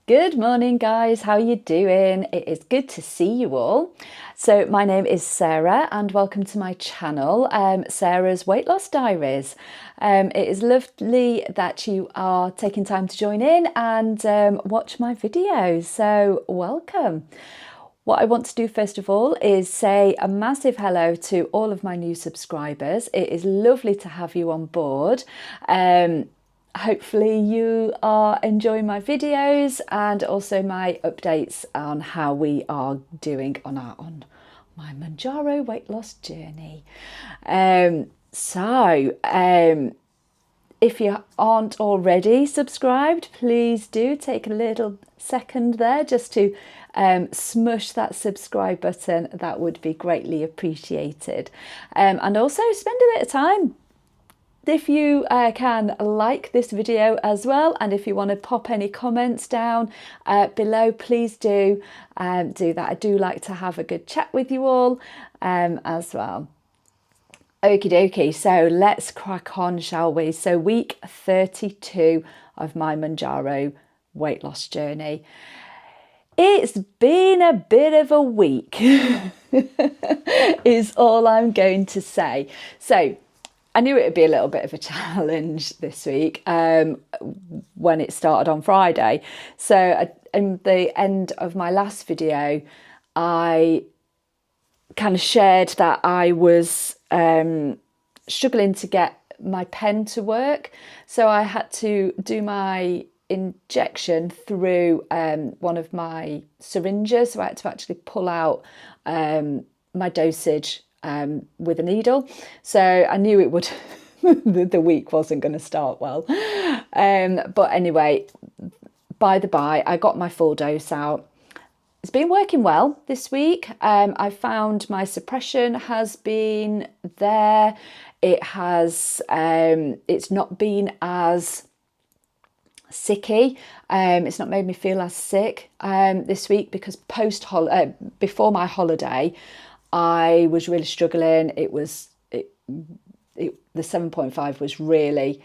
Good morning, guys. How are you doing? It is good to see you all. So my name is Sarah and welcome to my channel, Sarah's Weight Loss Diaries. It is lovely that you are taking time to join in and watch my videos. So welcome. What I want to do first of all is say a massive hello to all of my new subscribers. It is lovely to have you on board. Hopefully you are enjoying my videos and also my updates on how we are doing on my Mounjaro weight loss journey. If you aren't already subscribed, please do take a little second there just to smush that subscribe button. That would be greatly appreciated. And also spend a bit of time, if you can, like this video as well, and if you want to pop any comments down below, please do do that. I do like to have a good chat with you all as well. Okie dokie, so let's crack on, shall we? So week 32 of my Mounjaro weight loss journey. It's been a bit of a week is all I'm going to say. So I knew it would be a little bit of a challenge this week when it started on Friday. So in the end of my last video, I kind of shared that I was struggling to get my pen to work. So I had to do my injection through one of my syringes. So I had to actually pull out my dosage with a needle, so I knew it would the week wasn't going to start well, but anyway, by the by, I got my full dose out. It's been working well this week. I found my suppression has been there. It has it's not been as sicky. It's not made me feel as sick this week, because before my holiday I was really struggling. The 7.5 was really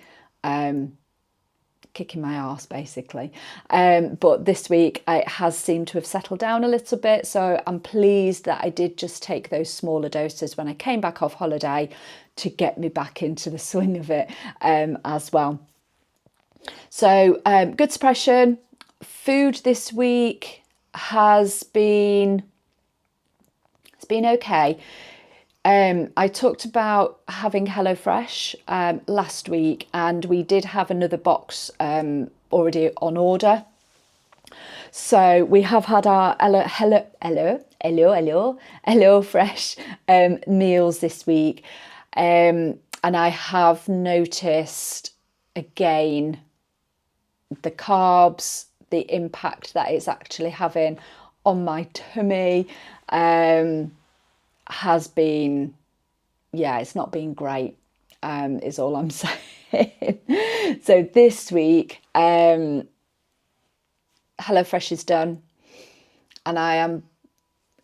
kicking my arse, basically. But this week it has seemed to have settled down a little bit. So I'm pleased that I did just take those smaller doses when I came back off holiday to get me back into the swing of it as well. So good suppression. Food this week has been okay. I talked about having HelloFresh last week, and we did have another box already on order. So we have had our HelloFresh meals this week, and I have noticed again the carbs, the impact that it's actually having on my tummy. Has been, it's not been great, is all I'm saying. So this week, HelloFresh is done, and I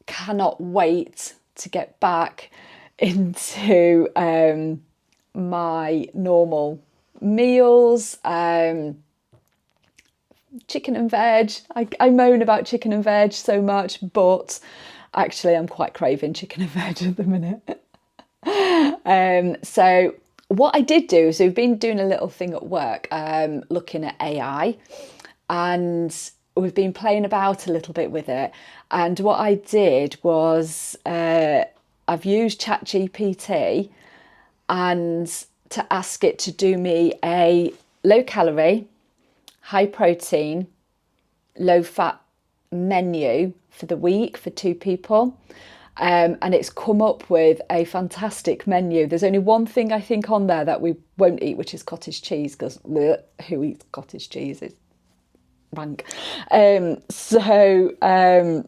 cannot wait to get back into my normal meals. Chicken and veg. I moan about chicken and veg so much, but actually I'm quite craving chicken and veg at the minute. So what I did do, so we've been doing a little thing at work, looking at AI, and we've been playing about a little bit with it. And what I did was I've used ChatGPT and to ask it to do me a low calorie, high protein, low fat menu for the week for 2 people, and it's come up with a fantastic menu. There's only one thing I think on there that we won't eat, which is cottage cheese, because who eats cottage cheese? Is rank. So I'm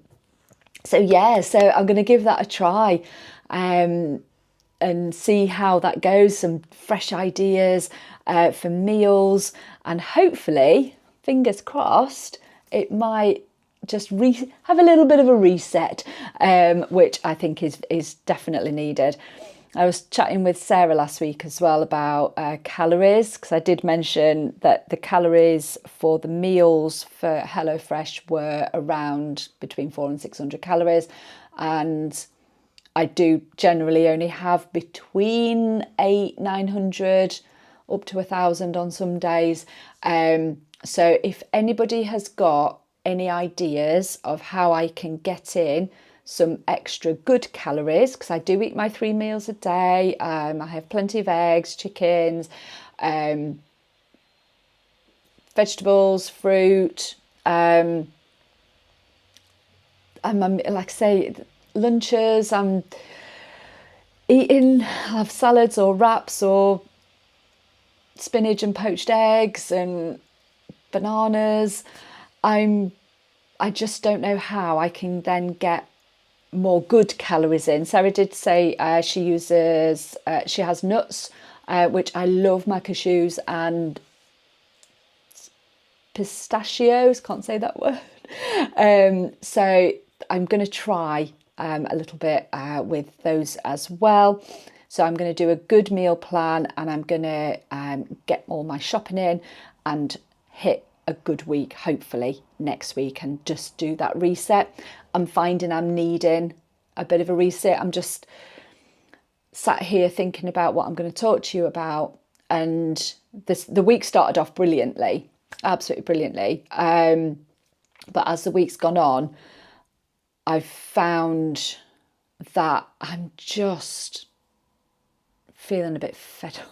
going to give that a try and see how that goes. Some fresh ideas for meals, and hopefully, fingers crossed, it might just have a little bit of a reset, which I think is definitely needed. I was chatting with Sarah last week as well about calories, because I did mention that the calories for the meals for HelloFresh were around between 400 and 600 calories, and I do generally only have between 900 up to 1,000 on some days. So if anybody has got any ideas of how I can get in some extra good calories, because I do eat my 3 meals a day, I have plenty of eggs, chickens, vegetables, fruit, I'm like I say, lunches, I'm eating, I'll have salads or wraps or spinach and poached eggs and bananas. I just don't know how I can then get more good calories in. Sarah did say she has nuts, which I love, my cashews and pistachios, can't say that word. So I'm going to try a little bit with those as well. So I'm going to do a good meal plan, and I'm going to get all my shopping in and hit a good week, hopefully next week, and just do that reset. I'm finding I'm needing a bit of a reset. I'm just sat here thinking about what I'm going to talk to you about, and the week started off brilliantly, absolutely brilliantly. But as the week's gone on, I've found that I'm just feeling a bit fed up.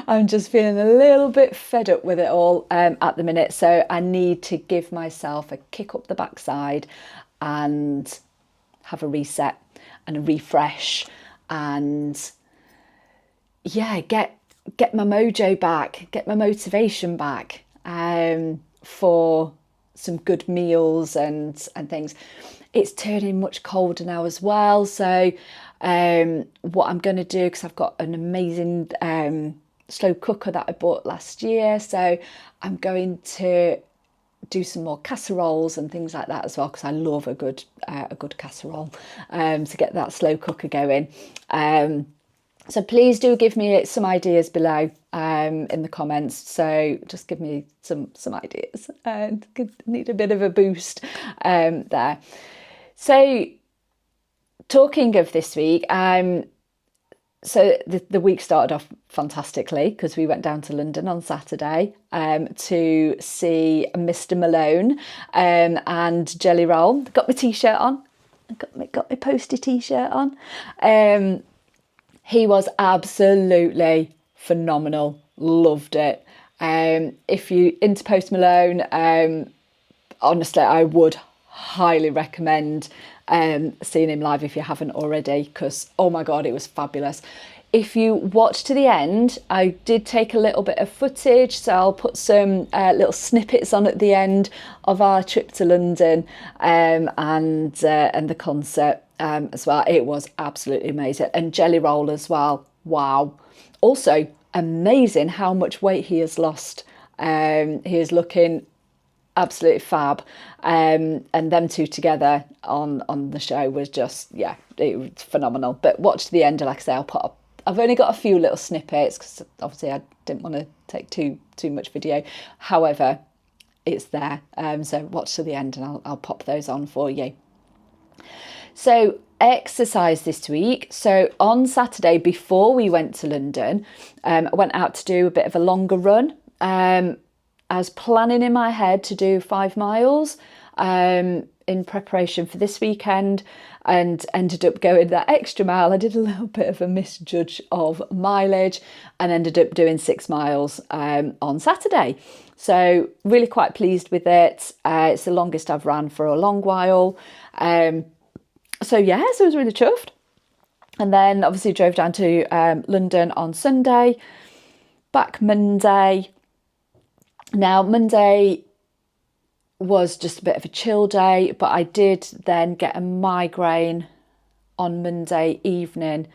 I'm just feeling a little bit fed up with it all at the minute. So I need to give myself a kick up the backside and have a reset and a refresh, and yeah, get my mojo back, get my motivation back for some good meals and things. It's turning much colder now as well, so what I'm going to do, because I've got an amazing slow cooker that I bought last year, so I'm going to do some more casseroles and things like that as well, because I love a good casserole, to get that slow cooker going. So please do give me some ideas below in the comments. So just give me some ideas, and need a bit of a boost there. So talking of this week, so the week started off fantastically, because we went down to London on Saturday to see Mr. Malone and Jelly Roll. Got my t-shirt on, got my poster t-shirt on. He was absolutely phenomenal. Loved it. If you into Post Malone, honestly, I would highly recommend seeing him live if you haven't already, because oh my god, it was fabulous. If you watch to the end, I did take a little bit of footage, so I'll put some little snippets on at the end of our trip to London and the concert as well. It was absolutely amazing. And Jelly Roll as well. Wow. Also amazing how much weight he has lost. He is looking absolutely fab, and them two together on the show was just, yeah, it was phenomenal. But watch to the end, like I say, I've only got a few little snippets, because obviously I didn't want to take too much video. However, it's there, so watch to the end and I'll pop those on for you. So exercise this week. So on Saturday, before we went to London, I went out to do a bit of a longer run. I was planning in my head to do 5 miles in preparation for this weekend, and ended up going that extra mile. I did a little bit of a misjudge of mileage and ended up doing 6 miles on Saturday. So really quite pleased with it. It's the longest I've ran for a long while. So yeah, so I was really chuffed. And then obviously drove down to London on Sunday, back Monday. Now, Monday was just a bit of a chill day, but I did then get a migraine on Monday evening,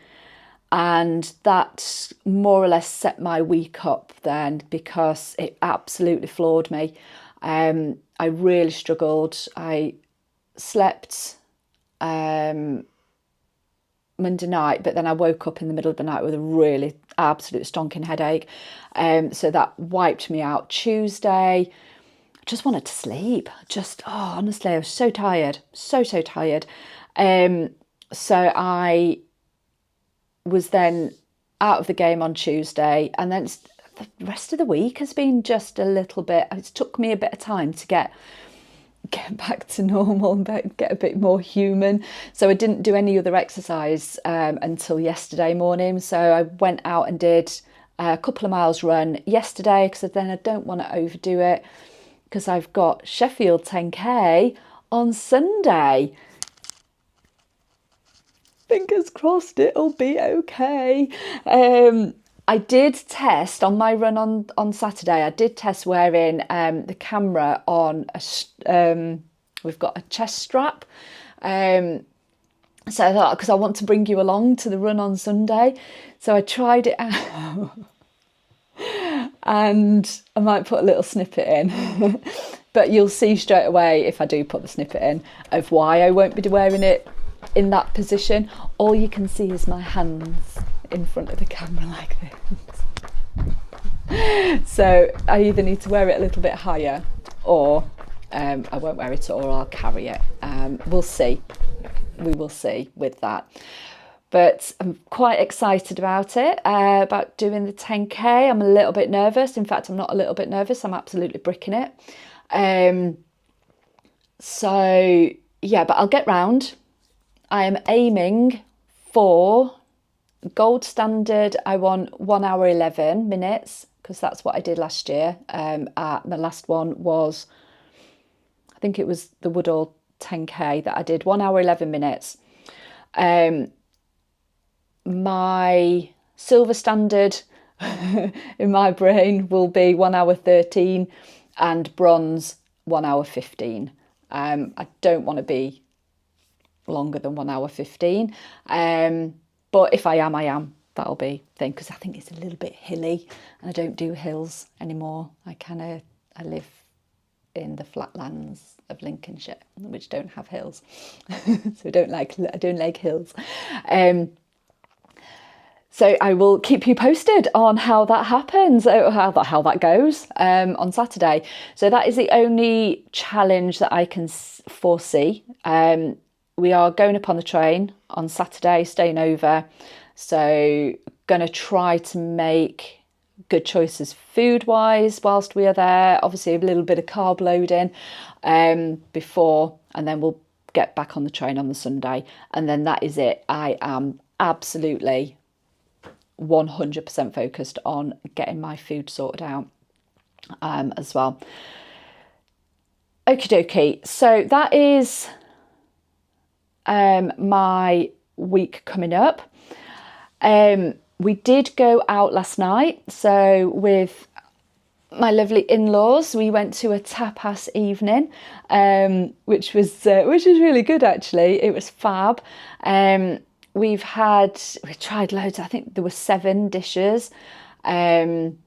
and that more or less set my week up then, because it absolutely floored me. I really struggled. I slept Monday night, but then I woke up in the middle of the night with a really absolute stonking headache. So that wiped me out. Tuesday, I just wanted to sleep. Honestly, I was so tired, so tired. So I was then out of the game on Tuesday, and then the rest of the week has been just a little bit. It's took me a bit of time to get back to normal and get a bit more human. So I didn't do any other exercise until yesterday morning. So I went out and did a couple of miles run yesterday, because then I don't want to overdo it, because I've got Sheffield 10k on Sunday. Fingers crossed it'll be okay. I did test on my run on Saturday. I did test wearing the camera on we've got a chest strap. So I thought, because I want to bring you along to the run on Sunday, so I tried it out, and I might put a little snippet in, but you'll see straight away if I do put the snippet in of why I won't be wearing it in that position. All you can see is my hands in front of the camera like this. So I either need to wear it a little bit higher, or I won't wear it, or I'll carry it. We'll see. We will see with that. But I'm quite excited about it, about doing the 10k. I'm a little bit nervous. In fact, I'm not a little bit nervous. I'm absolutely bricking it. So yeah, but I'll get round. I am aiming for gold standard. I want 1 hour 11 minutes, because that's what I did last year. My last one was, I think it was the Woodall 10k that I did, 1 hour 11 minutes. My silver standard in my brain will be 1 hour 13, and bronze 1 hour 15. I don't want to be longer than 1 hour 15, but if I am, that'll be the thing, because I think it's a little bit hilly, and I don't do hills anymore. I live in the flatlands of Lincolnshire, which don't have hills. So I don't like hills. So I will keep you posted on how that happens, how that goes on Saturday. So that is the only challenge that I can foresee. We are going up on the train on Saturday, staying over. So going to try to make good choices food-wise whilst we are there. Obviously a little bit of carb loading before, and then we'll get back on the train on the Sunday. And then that is it. I am absolutely 100% focused on getting my food sorted out as well. Okie dokie. So that is my week coming up. We did go out last night. So with my lovely in-laws, we went to a tapas evening, which was really good actually. It was fab. We tried loads. I think there were 7 dishes. So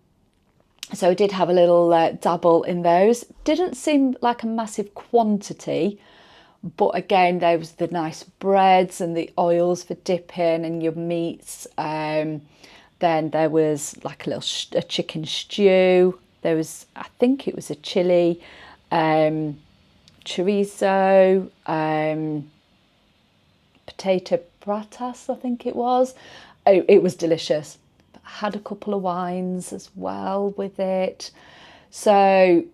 I did have a little dabble in those. Didn't seem like a massive quantity, but again, there was the nice breads and the oils for dipping and your meats. Then there was like a chicken stew. There was, I think it was a chili, chorizo, potato pratas, I think it was. Oh, it was delicious. But I had a couple of wines as well with it. So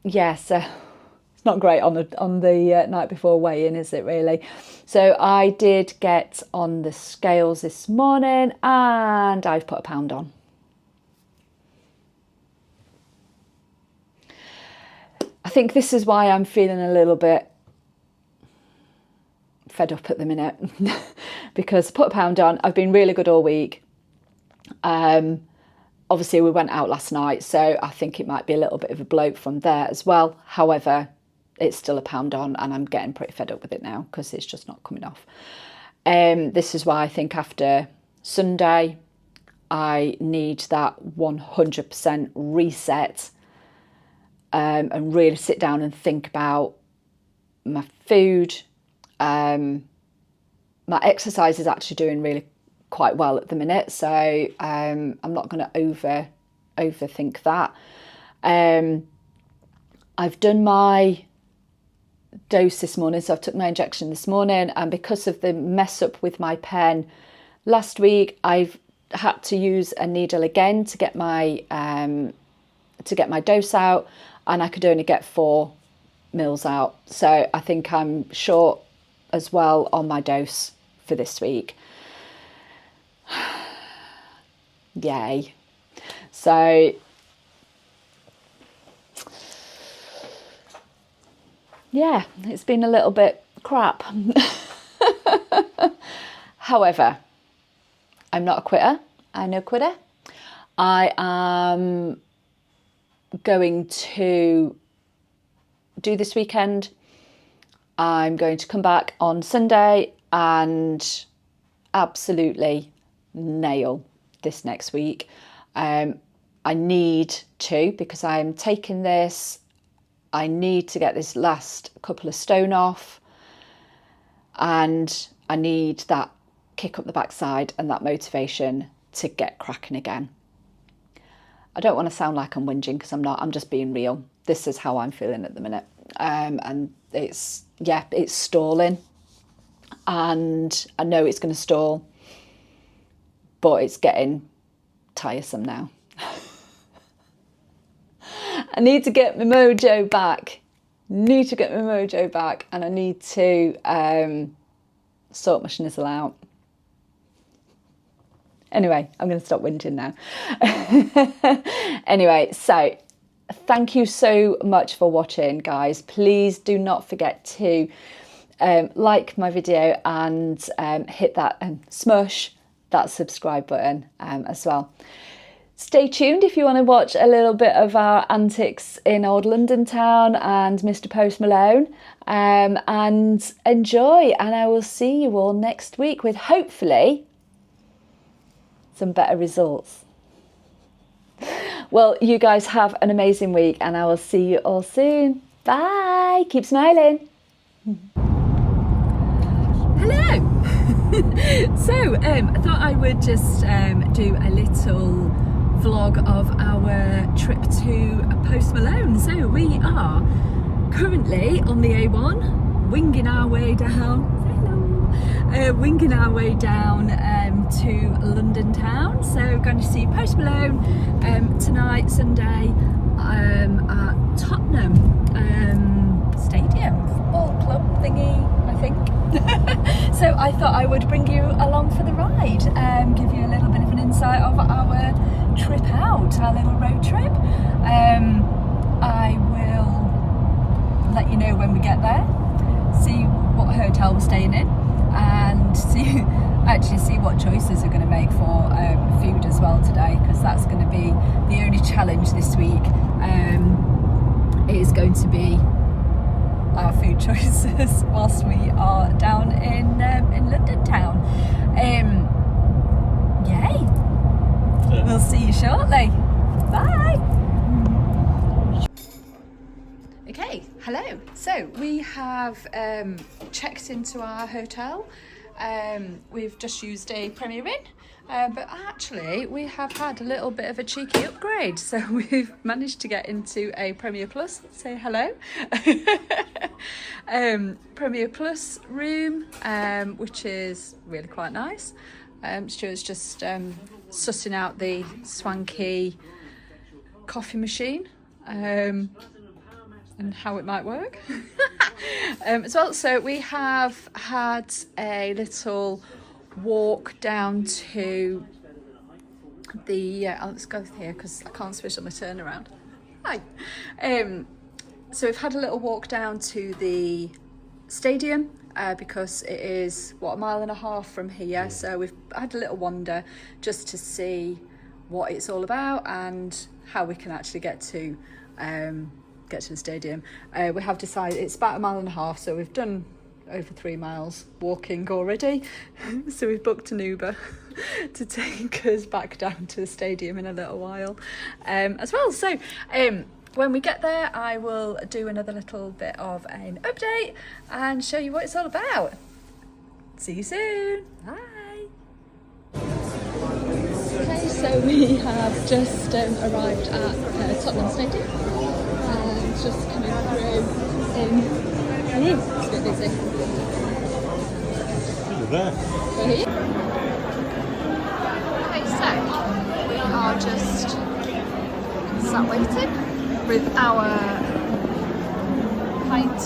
yes, it's not great on the night before weigh-in, is it really? So I did get on the scales this morning, and I've put a pound on. I think this is why I'm feeling a little bit fed up at the minute, because I put a pound on. I've been really good all week. Obviously we went out last night, so I think it might be a little bit of a bloat from there as well. However, it's still a pound on, and I'm getting pretty fed up with it now because it's just not coming off. This is why I think after Sunday I need that 100% reset, and really sit down and think about my food, my exercise is actually doing really quite well at the minute, so I'm not going to overthink that. I've done my dose this morning, so I've took my injection this morning, and because of the mess up with my pen last week, I've had to use a needle again to get my dose out, and I could only get 4 mils out, so I think I'm short as well on my dose for this week. Yay. So yeah, it's been a little bit crap. However, I'm not a quitter. I'm no quitter. I am going to do this weekend. I'm going to come back on Sunday and absolutely nail this next week. I need to, because I'm taking this, I need to get this last couple of stone off, and I need that kick up the backside and that motivation to get cracking again. I don't want to sound like I'm whinging, because I'm not. I'm just being real. This is how I'm feeling at the minute, and it's stalling, and I know it's going to stall, but it's getting tiresome now. I need to get my mojo back. And I need to sort my schnizzle out. Anyway, I'm going to stop whinging now. Anyway, so thank you so much for watching, guys. Please do not forget to like my video and hit that smush that subscribe button as well. Stay tuned if you want to watch a little bit of our antics in old London town and Mr. Post Malone, and enjoy, and I will see you all next week with hopefully some better results. Well, you guys have an amazing week, and I will see you all soon. Bye. Keep smiling. Hello. So I thought I would just do a little vlog of our trip to Post Malone. So we are currently on the A1, winging our way down. Winging our way down to London town. So we're going to see Post Malone tonight, Sunday, at Tottenham Stadium football club thingy, I think. So I thought I would bring you along for the ride, give you a little bit of an insight of our trip out, our little road trip. I will let you know when we get there, see what hotel we're staying in, and see what choices we're going to make for food as well today, because that's going to be the only challenge this week. It is going to be our food choices whilst we are down in London town. Yay! We'll see you shortly. Bye. Okay, hello. So we have checked into our hotel. We've just used a Premier Inn, but actually we have had a little bit of a cheeky upgrade. So we've managed to get into a Premier Plus. Say hello. Premier Plus room, which is really quite nice. Stuart's just sussing out the swanky coffee machine. And how it might work as well. So we have had a little walk down to the let's go here because I can't switch on the turnaround. Hi. So we've had a little walk down to the stadium because it is a mile and a half from here, so we've had a little wander just to see what it's all about and how we can actually get to the stadium. We have decided it's about a mile and a half, so we've done over 3 miles walking already. So we've booked an Uber to take us back down to the stadium in a little while as well. So when we get there, I will do another little bit of an update and show you what it's all about. See you soon. Bye. Okay, so we have just arrived at Tottenham Stadium and just coming through in it's a bit busy. You're there. We're here. Okay, so we are just sat waiting with our pint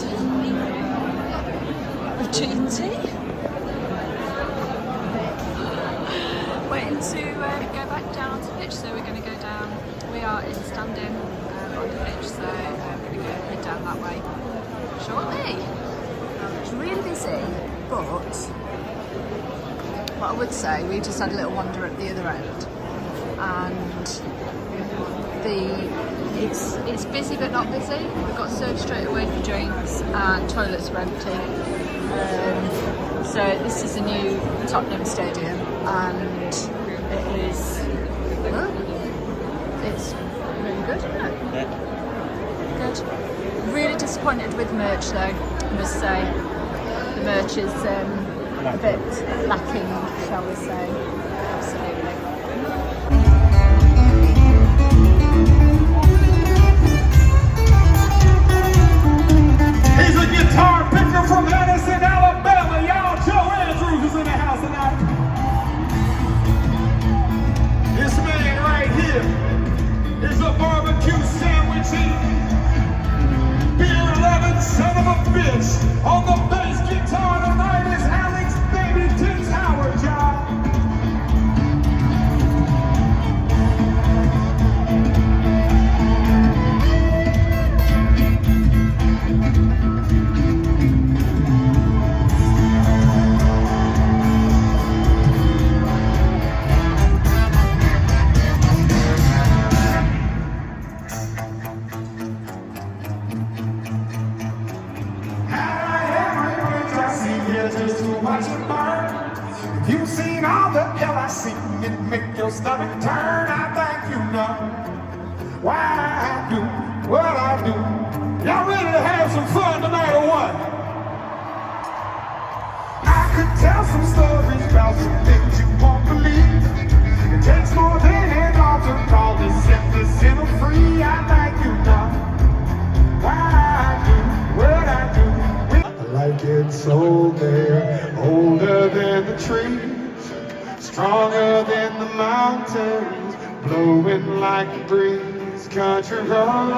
of tea. Waiting to go back down onto the pitch, so we're going to go down. We are in standing on the pitch, so we're going to go head down that way shortly. It's really busy, but what I would say, we just had a little wander at the other end, and it's busy but not busy. We got served straight away for drinks, and toilets were empty. So this is a new Tottenham Stadium, and it is, well, it's really good, isn't it? Yeah. Good. Really disappointed with merch though, I must say. The merch is a bit lacking, shall we say. Absolutely. He's a guitar picker from Madison, Alabama. Y'all, Joe Andrews is in the house tonight. This man right here is a barbecue sandwich eating, beer loving son of a bitch. On the bass guitar tonight is Alex Baby Tins Howard, y'all. Just to watch it burn. If you've seen all the hell I see, it make your stomach turn. I think you know why I do what I do. Y'all ready to have some fun tonight or what? I could tell some stories about some things you won't believe. It takes more than an altar call to set the sinner free. I think you know why I do what I do. Like it's old there, older than the trees, stronger than the mountains, blowing like a breeze, country road.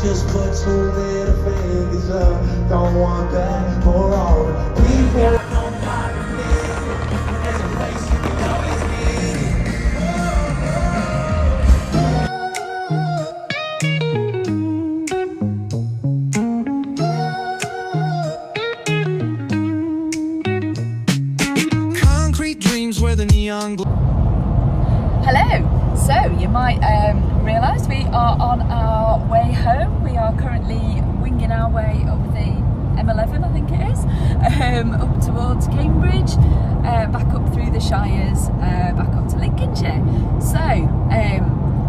Just put two little fingers up. Don't want that for all the people. There's a place you can always be. Concrete dreams where the neon glow. Hello. So you might realise we are on our way home. We are currently winging our way up the M11 I think it is, up towards Cambridge, back up through the Shires, back up to Lincolnshire. So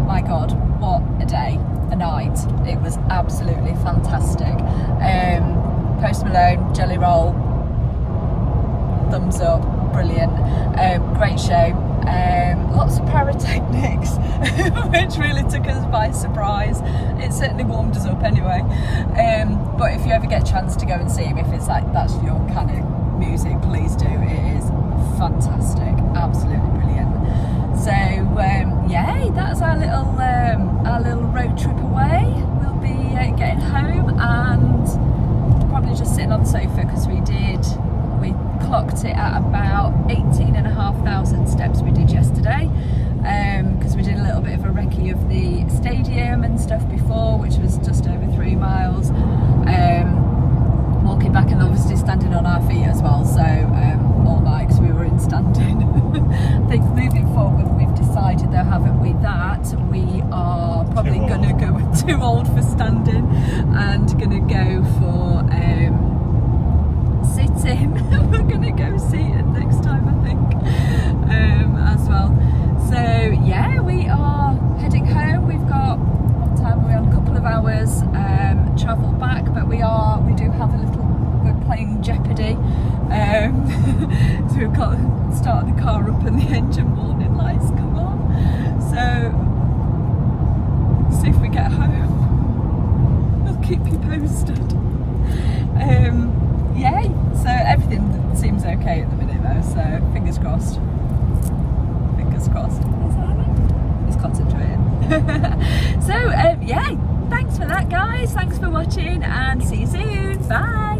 my God, what a day, a night. It was absolutely fantastic. Post Malone, Jelly Roll, thumbs up, brilliant. Great show. Lots of pyrotechnics, which really took us by surprise. It certainly warmed us up anyway. But if you ever get a chance to go and see him, if it's like that's your kind of music, please do. It is fantastic, absolutely brilliant. So yay, that's our little road trip away. We'll be getting home and probably just sitting on the sofa because we clocked it at about 18,500 steps we did yesterday, because we did a little bit of a recce of the stadium and stuff before, which was just over 3 miles, walking back and obviously standing on our feet as well, so all night because we were in standing. I think moving forward we've decided though, haven't we, that we are probably going to go too old for standing and going to go for sitting. We're going to go seated next time I think, as well. So yeah, we are heading home. We've got, what time are we on? A couple of hours travel back, but we do have we're playing Jeopardy, so we've got to start the car up and the engine warning lights come on, so see if we get home. I'll keep you posted. Yay, so everything seems okay at the minute though, so fingers crossed. Fingers crossed. He's concentrating. So, yay, thanks for that guys, thanks for watching and see you soon, bye.